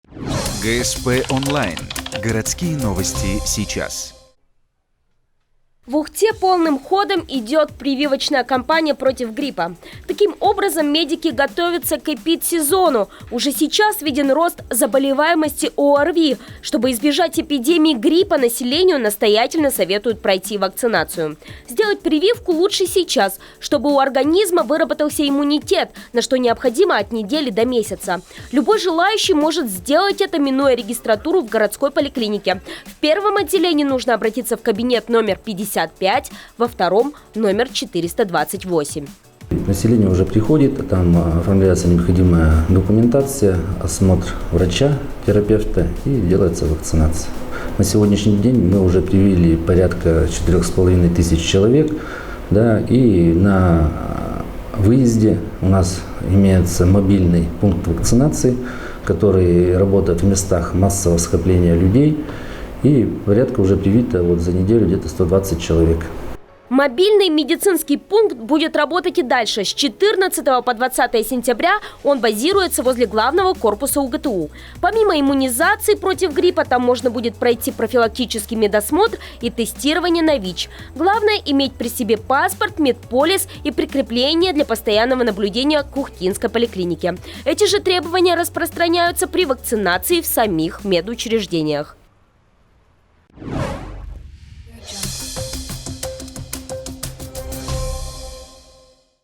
ГСП онлайн. Городские новости сейчас. В Ухте полным ходом идет прививочная кампания против гриппа. Таким образом, медики готовятся к эпидсезону. Уже сейчас виден рост заболеваемости ОРВИ. Чтобы избежать эпидемии гриппа, населению настоятельно советуют пройти вакцинацию. Сделать прививку лучше сейчас, чтобы у организма выработался иммунитет, на что необходимо от недели до месяца. Любой желающий может сделать это, минуя регистратуру в городской поликлинике. В первом отделении нужно обратиться в кабинет номер 55, во втором номер 428. Население уже приходит, там оформляется необходимая документация, осмотр врача, терапевта и делается вакцинация. На сегодняшний день мы уже привили порядка 4500 человек, да, и на выезде у нас имеется мобильный пункт вакцинации, который работает в местах массового скопления людей. И порядка уже привито за неделю где-то 120 человек. Мобильный медицинский пункт будет работать и дальше. С 14 по 20 сентября он базируется возле главного корпуса УГТУ. Помимо иммунизации против гриппа, там можно будет пройти профилактический медосмотр и тестирование на ВИЧ. Главное – иметь при себе паспорт, медполис и прикрепление для постоянного наблюдения к Ухтинской поликлинике. Эти же требования распространяются при вакцинации в самих медучреждениях.